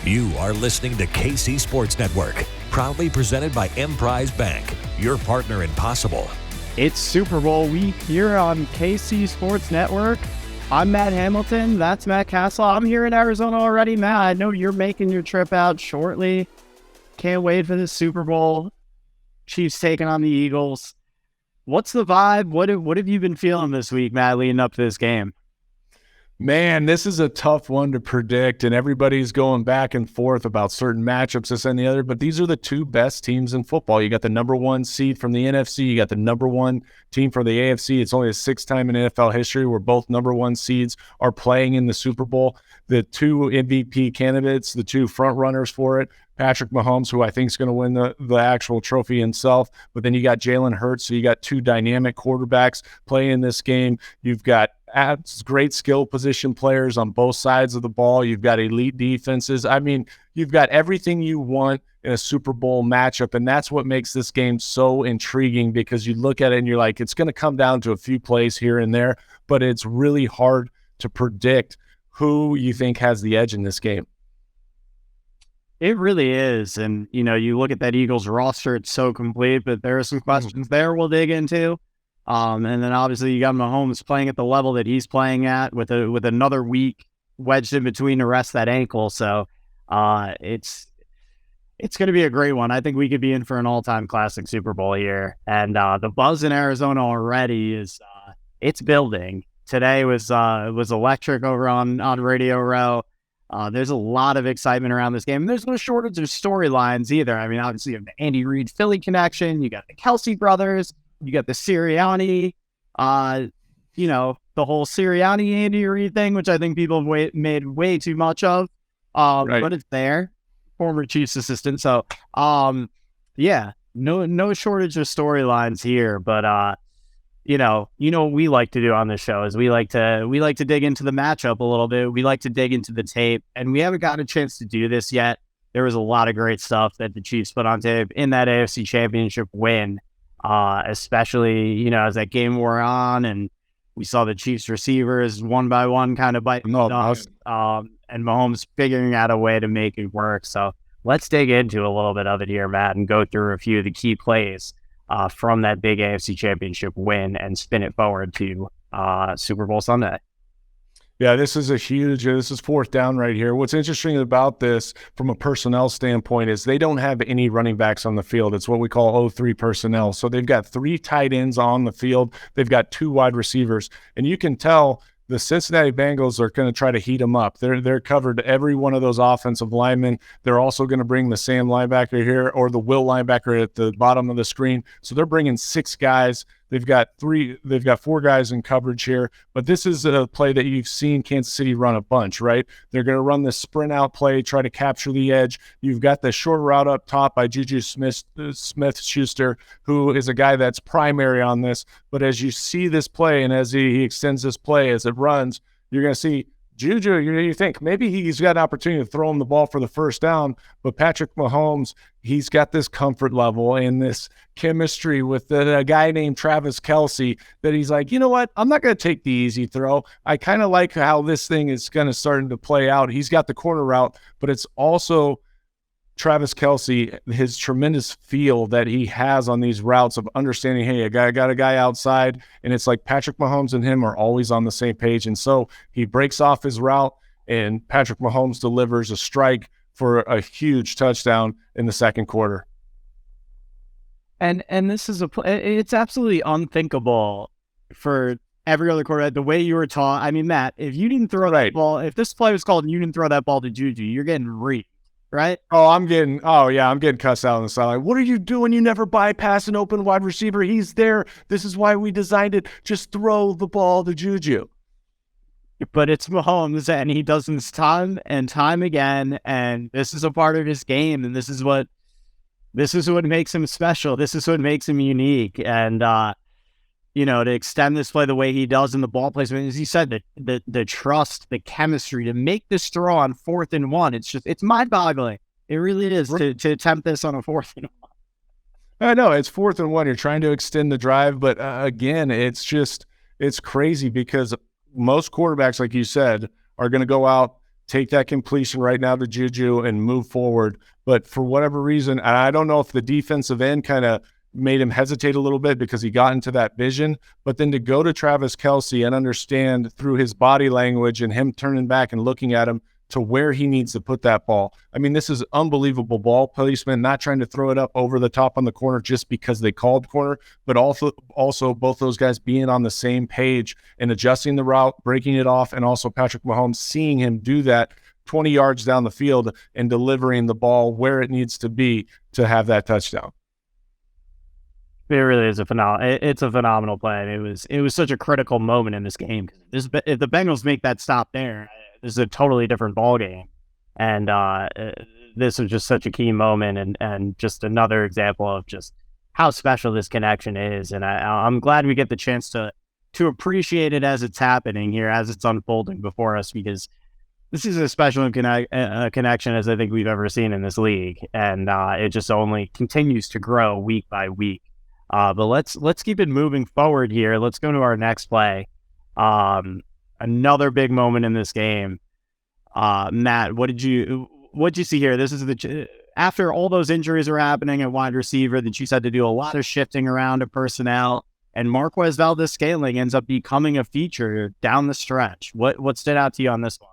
You are listening to KC Sports Network, proudly presented by Emprise Bank, your partner in possible. It's Super Bowl week here on KC Sports Network. I'm Matt Hamilton. That's Matt Cassel. I'm here in Arizona already. Matt, I know you're making your trip out shortly. Can't wait for the Super Bowl. Chiefs taking on the Eagles. What's the vibe? What have you been feeling this week, Matt, leading up to this game? Man, this is a tough one to predict, and everybody's going back and forth about certain matchups, this and the other, but these are the two best teams in football. You got the number one seed from the NFC. You got the number one team from the AFC. It's only the sixth time in NFL history where both number one seeds are playing in the Super Bowl. The two MVP candidates, the two front runners for it, Patrick Mahomes, who I think is going to win the actual trophy himself. But then you got Jalen Hurts, so you got two dynamic quarterbacks playing this game. You've got great skill position players on both sides of the ball. You've got elite defenses. I mean, you've got everything you want in a Super Bowl matchup, and that's what makes this game so intriguing, because you look at it and you're like, it's going to come down to a few plays here and there, but it's really hard to predict who you think has the edge in this game. It really is. And, you look at that Eagles roster, it's so complete, but there are some questions there we'll dig into. And then obviously you got Mahomes playing at the level that he's playing at with another week wedged in between to rest that ankle. So it's going to be a great one. I think we could be in for an all-time classic Super Bowl here. And the buzz in Arizona already is it's building. Today was electric over on Radio Row. There's a lot of excitement around this game. And there's no shortage of storylines either. I mean, obviously you have the Andy Reid Philly connection. You got the Kelce brothers. You got the Sirianni, the whole Sirianni Andy Reid thing, which I think people have made way too much of. Right. But it's there. Former Chiefs assistant. So, no shortage of storylines here. But what we like to do on this show is we like to dig into the matchup a little bit. We like to dig into the tape, and we haven't got a chance to do this yet. There was a lot of great stuff that the Chiefs put on tape in that AFC Championship win. Especially, as that game wore on and we saw the Chiefs receivers one by one kind of biting and Mahomes figuring out a way to make it work. So let's dig into a little bit of it here, Matt, and go through a few of the key plays from that big AFC Championship win and spin it forward to Super Bowl Sunday. Yeah, this is fourth down right here. What's interesting about this from a personnel standpoint is they don't have any running backs on the field. It's what we call 03 personnel. So they've got 3 tight ends on the field. They've got 2 wide receivers. And you can tell the Cincinnati Bengals are going to try to heat them up. They're covered every one of those offensive linemen. They're also going to bring the Sam linebacker here, or the Will linebacker at the bottom of the screen. So they're bringing 6 guys. They've got 4 guys in coverage here, but this is a play that you've seen Kansas City run a bunch, right? They're going to run this sprint out play, try to capture the edge. You've got the short route up top by Juju Smith-Schuster, who is a guy that's primary on this. But as you see this play, and as he extends this play, as it runs, you're going to see Juju, you think maybe he's got an opportunity to throw him the ball for the first down, but Patrick Mahomes, he's got this comfort level and this chemistry with a guy named Travis Kelce that he's like, you know what? I'm not going to take the easy throw. I kind of like how this thing is going to start to play out. He's got the corner route, but it's also Travis Kelce, his tremendous feel that he has on these routes of understanding, hey, I got a guy outside, and it's like Patrick Mahomes and him are always on the same page. And so he breaks off his route, and Patrick Mahomes delivers a strike for a huge touchdown in the second quarter. And this is it's absolutely unthinkable for every other quarterback. The way you were taught, I mean, Matt, if you didn't throw that ball, if this play was called and you didn't throw that ball to Juju, you're getting reaped. Right? I'm getting cussed out on the sideline. What are you doing? You never bypass an open wide receiver. He's there. This is why we designed it. Just throw the ball to Juju. But it's Mahomes, and he does this time and time again, and this is a part of his game, and this is what makes him special. This is what makes him unique. And to extend this play the way he does in the ball placement, as you said, the trust, the chemistry to make this throw on 4th and 1. It's mind-boggling. It really is to attempt this on a 4th and 1. I know it's 4th and 1. You're trying to extend the drive, but again, it's crazy because most quarterbacks, like you said, are going to go out take that completion right now to Juju and move forward. But for whatever reason, I don't know if the defensive end kind of made him hesitate a little bit because he got into that vision, but then to go to Travis Kelce and understand through his body language and him turning back and looking at him to where he needs to put that ball. I mean, this is unbelievable ball placement, not trying to throw it up over the top on the corner just because they called corner, but also both those guys being on the same page and adjusting the route, breaking it off, and also Patrick Mahomes seeing him do that 20 yards down the field and delivering the ball where it needs to be to have that touchdown. It really is it's a phenomenal play. I mean, it was such a critical moment in this game. If the Bengals make that stop there, this is a totally different ball game. And this was just such a key moment and just another example of just how special this connection is. And I'm glad we get the chance to appreciate it as it's happening here, as it's unfolding before us, because this is as special a connection as I think we've ever seen in this league. And it just only continues to grow week by week. But let's keep it moving forward here. Let's go to our next play. Another big moment in this game. Matt, what did you see here? This is after all those injuries are happening at wide receiver, the Chiefs had to do a lot of shifting around of personnel, and Marquez Valdes-Scantling ends up becoming a feature down the stretch. What stood out to you on this one?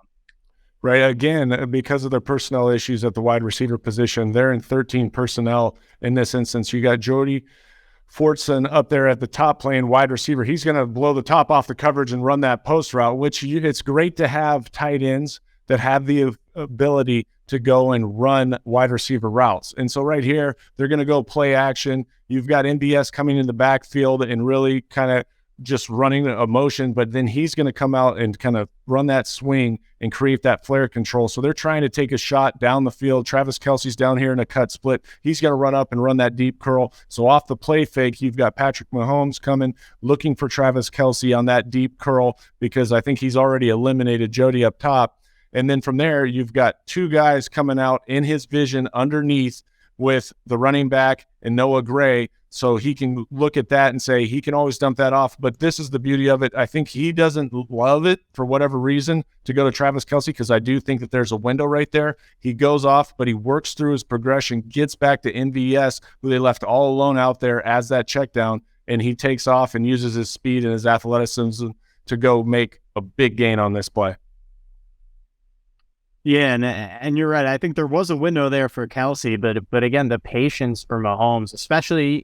Right. Again, because of their personnel issues at the wide receiver position, they're in 13 personnel in this instance. You got Jody Fortson up there at the top playing wide receiver. He's going to blow the top off the coverage and run that post route, which it's great to have tight ends that have the ability to go and run wide receiver routes. And so right here, they're going to go play action. You've got NBS coming in the backfield and really kind of just running a motion, but then he's going to come out and kind of run that swing and create that flare control. So they're trying to take a shot down the field. Travis Kelce's down here in a cut split. He's going to run up and run that deep curl. So off the play fake, you've got Patrick Mahomes coming, looking for Travis Kelce on that deep curl because I think he's already eliminated Jody up top. And then from there, you've got two guys coming out in his vision underneath with the running back and Noah Gray. So he can look at that and say he can always dump that off. But this is the beauty of it. I think he doesn't love it for whatever reason to go to Travis Kelce because I do think that there's a window right there. He goes off, but he works through his progression, gets back to NVS, who they left all alone out there as that check down, and he takes off and uses his speed and his athleticism to go make a big gain on this play. Yeah, and you're right. I think there was a window there for Kelce, but again, the patience for Mahomes, especially,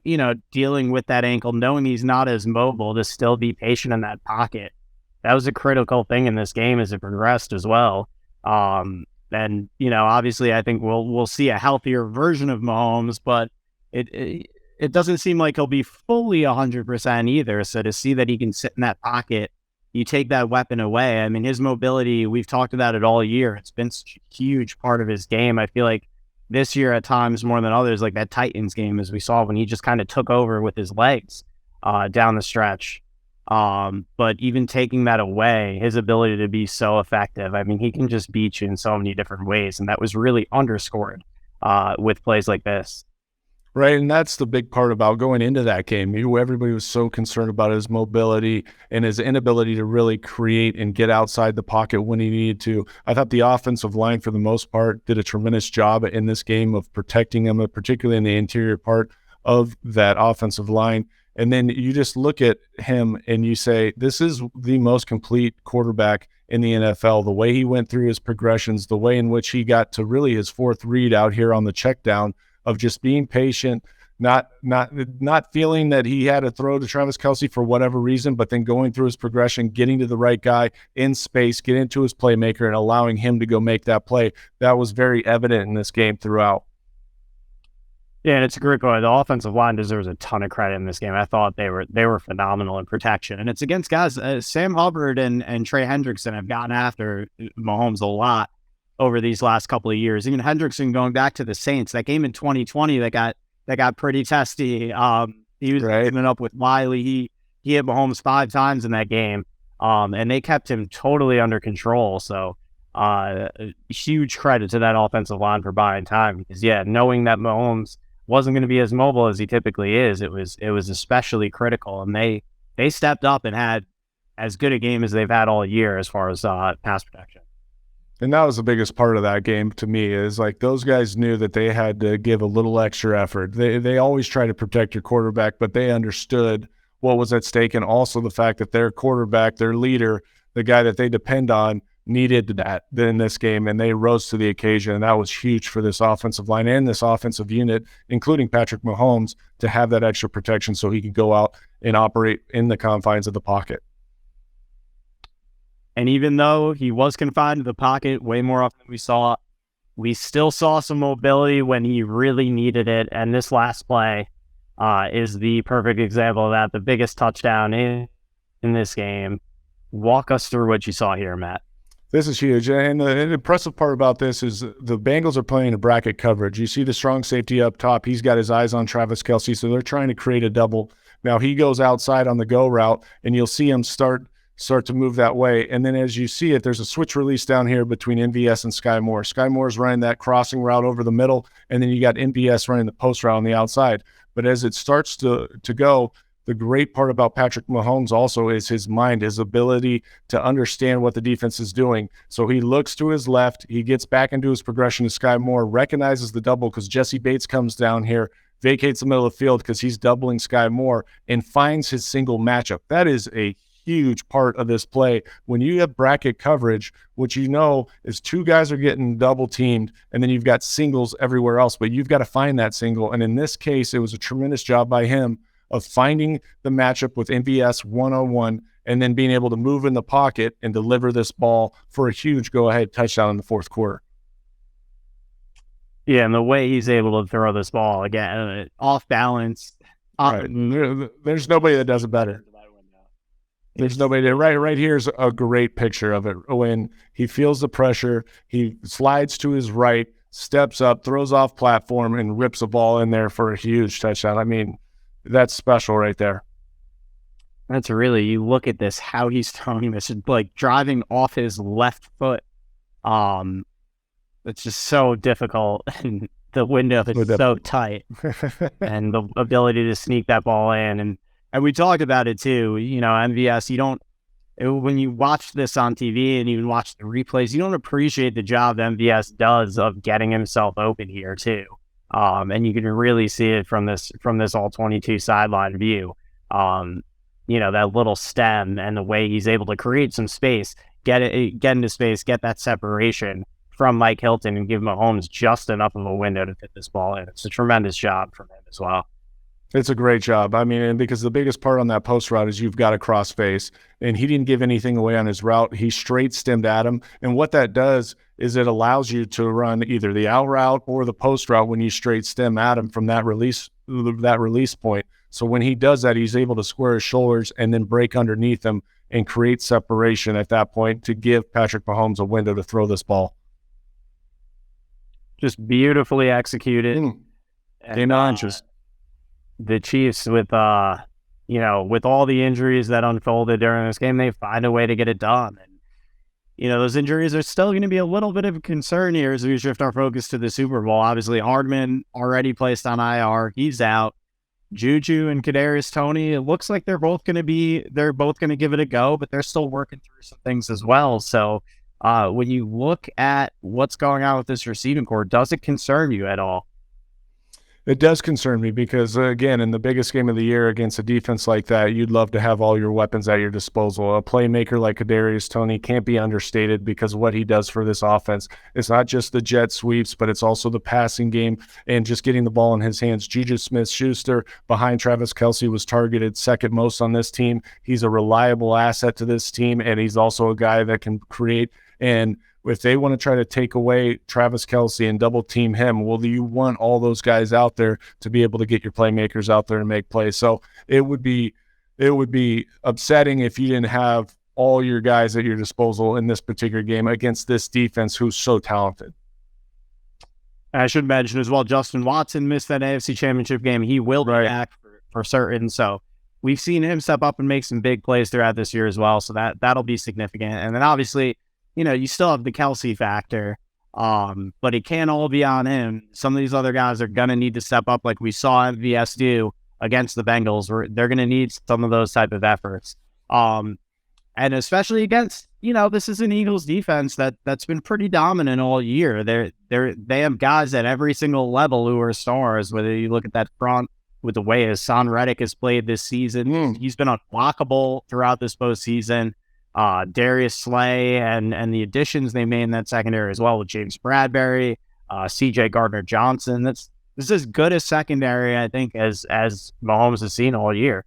dealing with that ankle, knowing he's not as mobile, to still be patient in that pocket. That was a critical thing in this game as it progressed as well. And, obviously I think we'll see a healthier version of Mahomes, but it doesn't seem like he'll be fully 100% either. So to see that he can sit in that pocket, you take that weapon away. I mean, his mobility, we've talked about it all year. It's been such a huge part of his game. I feel like this year at times more than others, like that Titans game, as we saw when he just kind of took over with his legs down the stretch. But even taking that away, his ability to be so effective, I mean, he can just beat you in so many different ways. And that was really underscored with plays like this. Right, and that's the big part about going into that game. Everybody was so concerned about his mobility and his inability to really create and get outside the pocket when he needed to. I thought the offensive line, for the most part, did a tremendous job in this game of protecting him, particularly in the interior part of that offensive line. And then you just look at him and you say, this is the most complete quarterback in the NFL. The way he went through his progressions, the way in which he got to really his fourth read out here on the check down, of just being patient, not feeling that he had to throw to Travis Kelce for whatever reason, but then going through his progression, getting to the right guy in space, getting to his playmaker and allowing him to go make that play. That was very evident in this game throughout. Yeah, and it's a great point. The offensive line deserves a ton of credit in this game. I thought they were phenomenal in protection. And it's against guys, Sam Hubbard and Trey Hendrickson have gotten after Mahomes a lot over these last couple of years. Even Hendrickson going back to the Saints, that game in 2020 that got pretty testy. He was coming up with Wiley. He hit Mahomes 5 times in that game, and they kept him totally under control. So huge credit to that offensive line for buying time because, knowing that Mahomes wasn't going to be as mobile as he typically is, it was especially critical. And they stepped up and had as good a game as they've had all year as far as pass protection. And that was the biggest part of that game to me, is like those guys knew that they had to give a little extra effort. They always try to protect your quarterback, but they understood what was at stake, and also the fact that their quarterback, their leader, the guy that they depend on, needed that in this game, and they rose to the occasion. And that was huge for this offensive line and this offensive unit, including Patrick Mahomes, to have that extra protection so he could go out and operate in the confines of the pocket. And even though he was confined to the pocket way more often than we still saw some mobility when he really needed it. And this last play is the perfect example of that. The biggest touchdown in this game. Walk us through what you saw here, Matt. This is huge. And the impressive part about this is the Bengals are playing a bracket coverage. You see the strong safety up top. He's got his eyes on Travis Kelce, so they're trying to create a double. Now he goes outside on the go route, and you'll see him start to move that way. And then as you see it, there's a switch release down here between MVS and Sky Moore. Sky Moore's running that crossing route over the middle, and then you got MVS running the post route on the outside. But as it starts to go, the great part about Patrick Mahomes also is his mind, his ability to understand what the defense is doing. So he looks to his left, he gets back into his progression to Sky Moore, recognizes the double because Jesse Bates comes down here, vacates the middle of the field because he's doubling Sky Moore, and finds his single matchup. That is a huge part of this play. When you have bracket coverage, what you know is two guys are getting double teamed, and then you've got singles everywhere else, but you've got to find that single. And in this case, it was a tremendous job by him of finding the matchup with MVS 101 and then being able to move in the pocket and deliver this ball for a huge go-ahead touchdown in the fourth quarter. Yeah, and the way he's able to throw this ball, again, off balance. Right. There's nobody that does it better. There's nobody there. Right here's a great picture of it. When he feels the pressure, he slides to his right, steps up, throws off platform, and rips a ball in there for a huge touchdown. I mean, that's special right there. That's really, you look at this, how he's throwing this, like driving off his left foot. It's just so difficult. And the window is so tight. And the ability to sneak that ball in. And we talked about it too. You know, MVS, when you watch this on TV and even watch the replays, you don't appreciate the job MVS does of getting himself open here too. And you can really see it from this all 22 sideline view. That little stem and the way he's able to create some space, get into space, get that separation from Mike Hilton and give Mahomes just enough of a window to fit this ball in. It's a tremendous job from him as well. It's a great job. I mean, and because the biggest part on that post route is you've got a cross face, and he didn't give anything away on his route. He straight stemmed at him. And what that does is it allows you to run either the out route or the post route when you straight stem at him from that release point. So when he does that, he's able to square his shoulders and then break underneath him and create separation at that point to give Patrick Mahomes a window to throw this ball. Just beautifully executed. Just the Chiefs with all the injuries that unfolded during this game, they find a way to get it done. And, those injuries are still going to be a little bit of a concern here as we shift our focus to the Super Bowl. Obviously, Hardman already placed on IR. He's out. Juju and Kadarius Toney, it looks like they're both going to give it a go, but they're still working through some things as well. So when you look at what's going on with this receiving corps, does it concern you at all? It does concern me because, again, in the biggest game of the year against a defense like that, you'd love to have all your weapons at your disposal. A playmaker like Kadarius Toney can't be understated because of what he does for this offense. It's not just the jet sweeps, but it's also the passing game and just getting the ball in his hands. Juju Smith-Schuster behind Travis Kelce was targeted second most on this team. He's a reliable asset to this team, and he's also a guy that can create. And if they want to try to take away Travis Kelce and double team him, well, you want all those guys out there to be able to get your playmakers out there and make plays. So it would be upsetting if you didn't have all your guys at your disposal in this particular game against this defense who's so talented. I should mention as well, Justin Watson missed that AFC Championship game. He will be back for certain. So we've seen him step up and make some big plays throughout this year as well. So that'll be significant. And then obviously, you still have the Kelce factor, but it can't all be on him. Some of these other guys are going to need to step up like we saw MVS do against the Bengals. They're going to need some of those type of efforts. And especially against this is an Eagles defense that's been pretty dominant all year. They have guys at every single level who are stars. Whether you look at that front with the way Hassan Reddick has played this season, he's been unblockable throughout this postseason. Darius Slay and the additions they made in that secondary as well with James Bradbury, CJ Gardner-Johnson. This is as good a secondary, I think, as Mahomes has seen all year.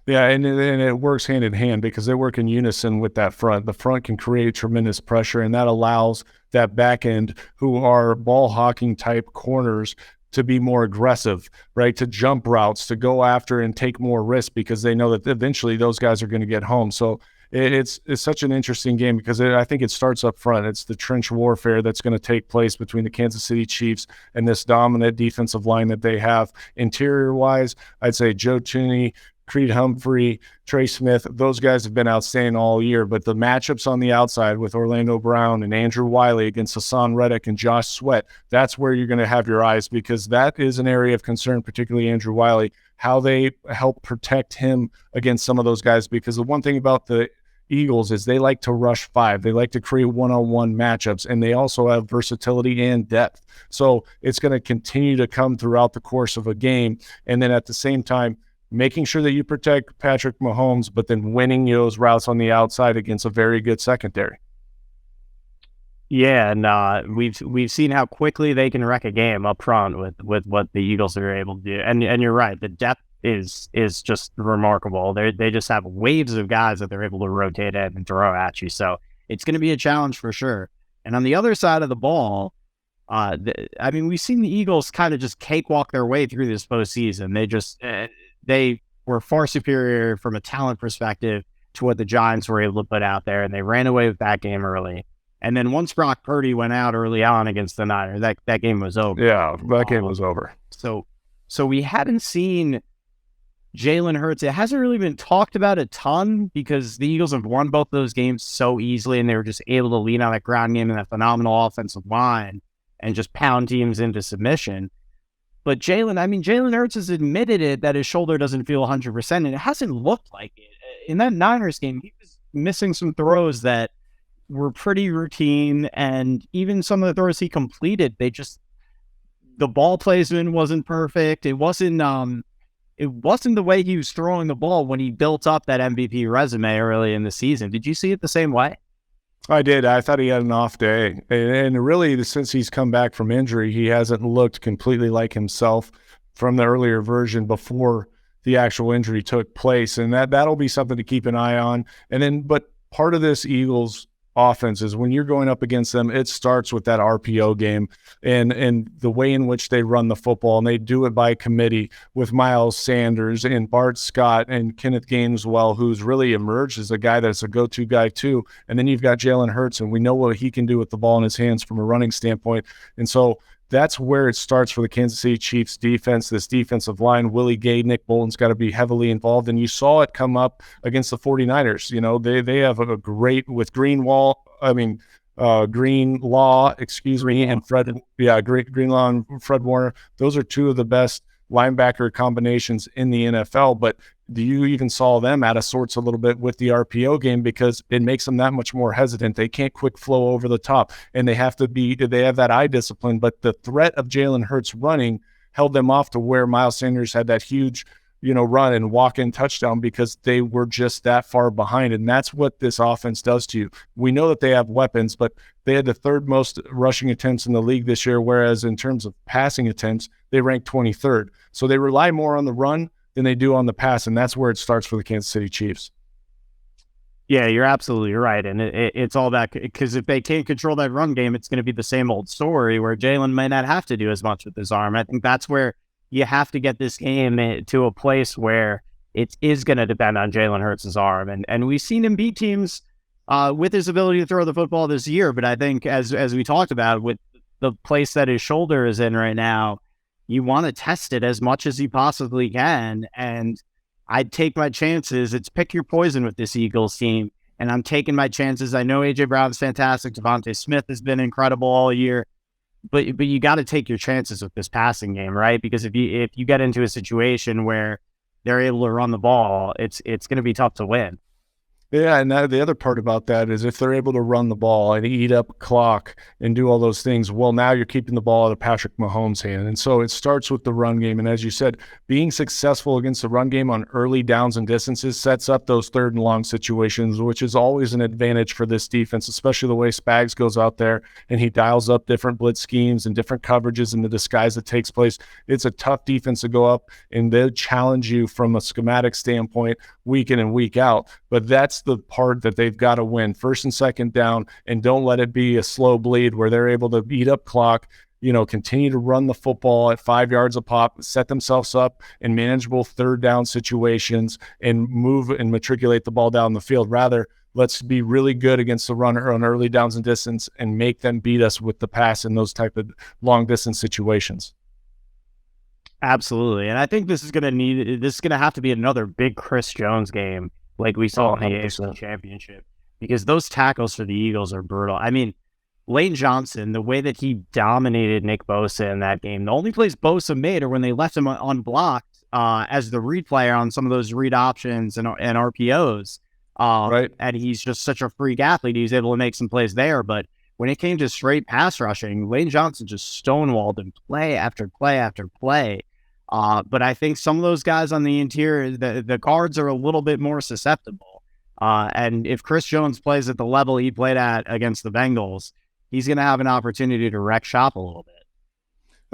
Yeah, and it works hand in hand because they work in unison with that front. The front can create tremendous pressure, and that allows that back end, who are ball hawking type corners, to be more aggressive, right? To jump routes, to go after and take more risk because they know that eventually those guys are going to get home. So it's such an interesting game because I think it starts up front. It's the trench warfare that's going to take place between the Kansas City Chiefs and this dominant defensive line that they have. Interior-wise, I'd say Joe Thuney, Creed Humphrey, Trey Smith, those guys have been outstanding all year. But the matchups on the outside with Orlando Brown and Andrew Wiley against Hassan Reddick and Josh Sweat, that's where you're going to have your eyes because that is an area of concern, particularly Andrew Wiley, how they help protect him against some of those guys. Because the one thing about the Eagles is they like to rush five. They like to create one-on-one matchups, and they also have versatility and depth. So it's going to continue to come throughout the course of a game. And then at the same time, making sure that you protect Patrick Mahomes, but then winning those routes on the outside against a very good secondary. Yeah, and we've seen how quickly they can wreck a game up front with what the Eagles are able to do. And you're right, the depth is just remarkable. They just have waves of guys that they're able to rotate at and throw at you. So it's going to be a challenge for sure. And on the other side of the ball, we've seen the Eagles kind of just cakewalk their way through this postseason. They were far superior from a talent perspective to what the Giants were able to put out there, and they ran away with that game early. And then once Brock Purdy went out early on against the Niners, that game was over. Yeah, that game was over. So we haven't seen Jalen Hurts. It hasn't really been talked about a ton because the Eagles have won both those games so easily, and they were just able to lean on that ground game and that phenomenal offensive line and just pound teams into submission. But Jalen Hurts has admitted it that his shoulder doesn't feel 100%, and it hasn't looked like it. In that Niners game, he was missing some throws that were pretty routine, and even some of the throws he completed, the ball placement wasn't perfect. It wasn't the way he was throwing the ball when he built up that MVP resume early in the season. Did you see it the same way? I did. I thought he had an off day. And really, since he's come back from injury, he hasn't looked completely like himself from the earlier version before the actual injury took place. And that'll be something to keep an eye on. But part of this Eagles offense is when you're going up against them, it starts with that RPO game and the way in which they run the football, and they do it by committee with Miles Sanders and Bart Scott and Kenneth Gainwell, who's really emerged as a guy that's a go-to guy too. And then you've got Jalen Hurts, and we know what he can do with the ball in his hands from a running standpoint. And so that's where it starts for the Kansas City Chiefs defense, this defensive line. Willie Gay, Nick Bolton's got to be heavily involved. And you saw it come up against the 49ers. You know, they have a great, with Greenlaw, and Greenlaw and Fred Warner. Those are two of the best linebacker combinations in the NFL. But you even saw them out of sorts a little bit with the RPO game because it makes them that much more hesitant. They can't quick flow over the top, and they have that eye discipline. But the threat of Jalen Hurts running held them off to where Miles Sanders had that huge, run and walk-in touchdown because they were just that far behind. And that's what this offense does to you. We know that they have weapons, but they had the third most rushing attempts in the league this year, whereas in terms of passing attempts, they ranked 23rd. So they rely more on the run than they do on the pass, and that's where it starts for the Kansas City Chiefs. Yeah, you're absolutely right, and it's all that because if they can't control that run game, it's going to be the same old story where Jalen might not have to do as much with his arm. I think that's where you have to get this game to a place where it is going to depend on Jalen Hurts' arm, and we've seen him beat teams with his ability to throw the football this year. But I think as we talked about with the place that his shoulder is in right now, you want to test it as much as you possibly can. And I'd take my chances. It's pick your poison with this Eagles team. And I'm taking my chances. I know A.J. Brown's fantastic. Devontae Smith has been incredible all year. But you got to take your chances with this passing game, right? Because if you get into a situation where they're able to run the ball, it's going to be tough to win. Yeah, and the other part about that is if they're able to run the ball and eat up clock and do all those things, well, now you're keeping the ball out of Patrick Mahomes' hand. And so it starts with the run game. And as you said, being successful against the run game on early downs and distances sets up those third and long situations, which is always an advantage for this defense, especially the way Spags goes out there and he dials up different blitz schemes and different coverages in the disguise that takes place. It's a tough defense to go up, and they'll challenge you from a schematic standpoint week in and week out. But that's the part that they've got to win, first and second down, and don't let it be a slow bleed where they're able to eat up clock, continue to run the football at 5 yards a pop, set themselves up in manageable third down situations, and move and matriculate the ball down the field. Rather, let's be really good against the runner on early downs and distance and make them beat us with the pass in those type of long distance situations. Absolutely. And I think this is going to have to be another big Chris Jones game like we saw in the AFC Championship, because those tackles for the Eagles are brutal. I mean, Lane Johnson, the way that he dominated Nick Bosa in that game, the only plays Bosa made are when they left him unblocked as the read player on some of those read options and RPOs. Right. And he's just such a freak athlete. He was able to make some plays there. But when it came to straight pass rushing, Lane Johnson just stonewalled him play after play after play. But I think some of those guys on the interior, the guards are a little bit more susceptible. And if Chris Jones plays at the level he played at against the Bengals, he's going to have an opportunity to wreck shop a little bit.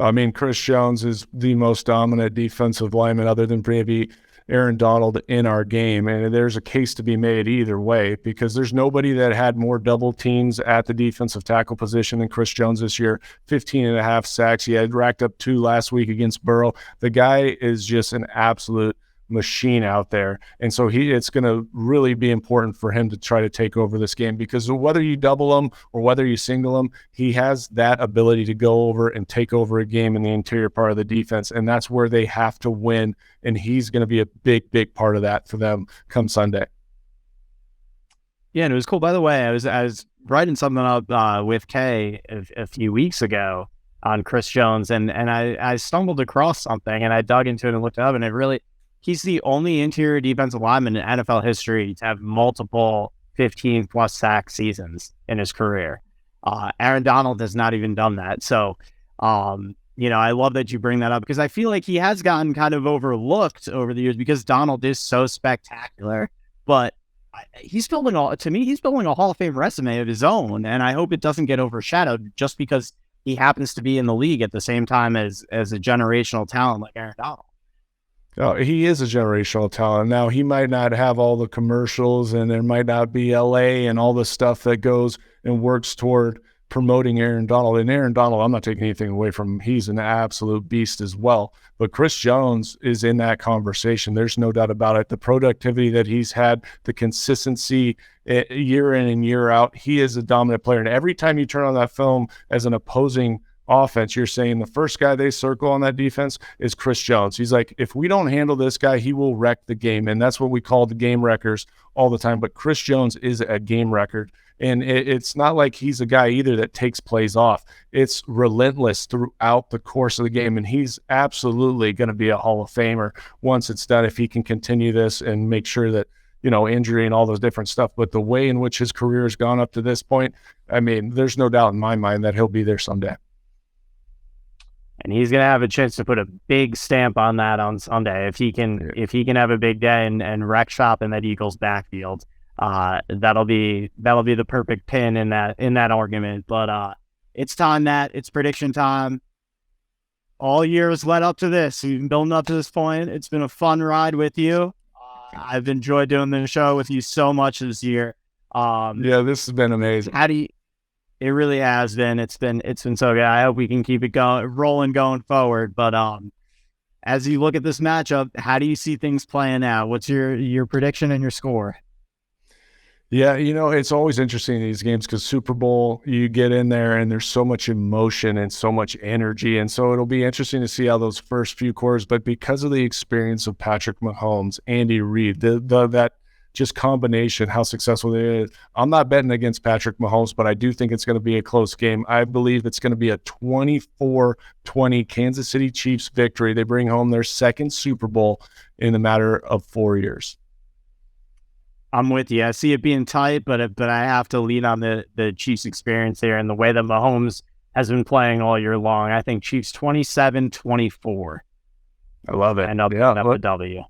I mean, Chris Jones is the most dominant defensive lineman other than maybe Aaron Donald in our game. And there's a case to be made either way, because there's nobody that had more double teams at the defensive tackle position than Chris Jones this year. 15 and a half sacks. He had racked up 2 last week against Burrow. The guy is just an absolute machine out there. And so it's going to really be important for him to try to take over this game, because whether you double him or whether you single him, he has that ability to go over and take over a game in the interior part of the defense. And that's where they have to win. And he's going to be a big, big part of that for them come Sunday. Yeah, and it was cool. By the way, I was writing something up with Kay a few weeks ago on Chris Jones, and I stumbled across something, and I dug into it and looked it up, and he's the only interior defensive lineman in NFL history to have multiple 15-plus sack seasons in his career. Aaron Donald has not even done that. So, I love that you bring that up, because I feel like he has gotten kind of overlooked over the years because Donald is so spectacular. But he's building a Hall of Fame resume of his own, and I hope it doesn't get overshadowed just because he happens to be in the league at the same time as a generational talent like Aaron Donald. Oh, he is a generational talent. Now, he might not have all the commercials, and there might not be LA and all the stuff that goes and works toward promoting Aaron Donald. And Aaron Donald, I'm not taking anything away from him. He's an absolute beast as well. But Chris Jones is in that conversation. There's no doubt about it. The productivity that he's had, the consistency year in and year out, he is a dominant player. And every time you turn on that film as an opposing offense, you're saying the first guy they circle on that defense is Chris Jones. He's like, if we don't handle this guy, he will wreck the game. And that's what we call the game wreckers all the time. But Chris Jones is a game record. And it's not like he's a guy either that takes plays off. It's relentless throughout the course of the game. And he's absolutely going to be a Hall of Famer once it's done, if he can continue this and make sure that, injury and all those different stuff. But the way in which his career has gone up to this point, I mean, there's no doubt in my mind that he'll be there someday. And he's going to have a chance to put a big stamp on that on Sunday. If he can have a big day and wreck shop in that Eagles backfield, that'll be the perfect pin in that argument. But it's time, Matt. It's prediction time. All years led up to this. We've been building up to this point. It's been a fun ride with you. I've enjoyed doing the show with you so much this year. Yeah, this has been amazing. It really has been. It's been so good. I hope we can keep it rolling going forward. But as you look at this matchup, how do you see things playing out? What's your prediction and your score? Yeah, it's always interesting in these games because Super Bowl, you get in there and there's so much emotion and so much energy. And so it'll be interesting to see how those first few quarters, but because of the experience of Patrick Mahomes, Andy Reid, that just combination, how successful it is. I'm not betting against Patrick Mahomes, but I do think it's going to be a close game. I believe it's going to be a 24-20 Kansas City Chiefs victory. They bring home their second Super Bowl in a matter of 4 years. I'm with you. I see it being tight, but I have to lean on the Chiefs experience here and the way that Mahomes has been playing all year long. I think Chiefs 27-24. I love it. And up a W.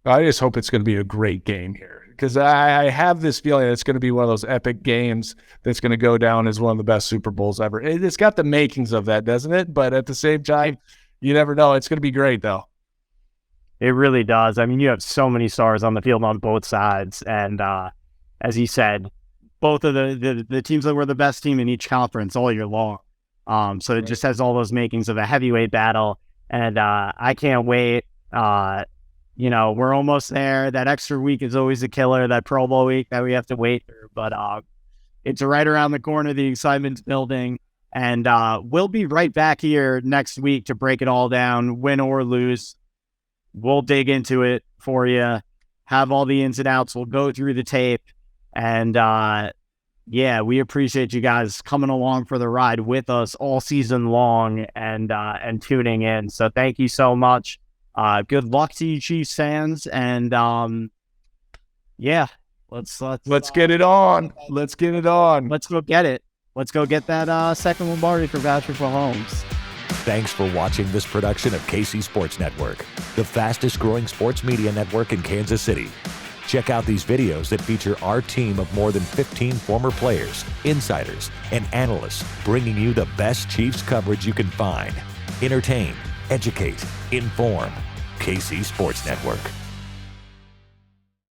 I just hope it's going to be a great game here, because I have this feeling it's going to be one of those epic games that's going to go down as one of the best Super Bowls ever. It's got the makings of that, doesn't it? But at the same time, you never know. It's going to be great, though. It really does. I mean, you have so many stars on the field on both sides. And as you said, both of the teams that were the best team in each conference all year long. So it just has all those makings of a heavyweight battle. And I can't wait. We're almost there. That extra week is always a killer, that Pro Bowl week that we have to wait through. But it's right around the corner. The excitement's building. And we'll be right back here next week to break it all down, win or lose. We'll dig into it for you, have all the ins and outs. We'll go through the tape. And we appreciate you guys coming along for the ride with us all season long and tuning in. So thank you so much. Good luck to you, Chiefs fans. And let's get it on. Let's get it on. Let's go get it. Let's go get that second Lombardi for Patrick Mahomes. Thanks for watching this production of KC Sports Network, the fastest growing sports media network in Kansas City. Check out these videos that feature our team of more than 15 former players, insiders, and analysts, bringing you the best Chiefs coverage you can find. Entertain, educate, inform. KC Sports Network.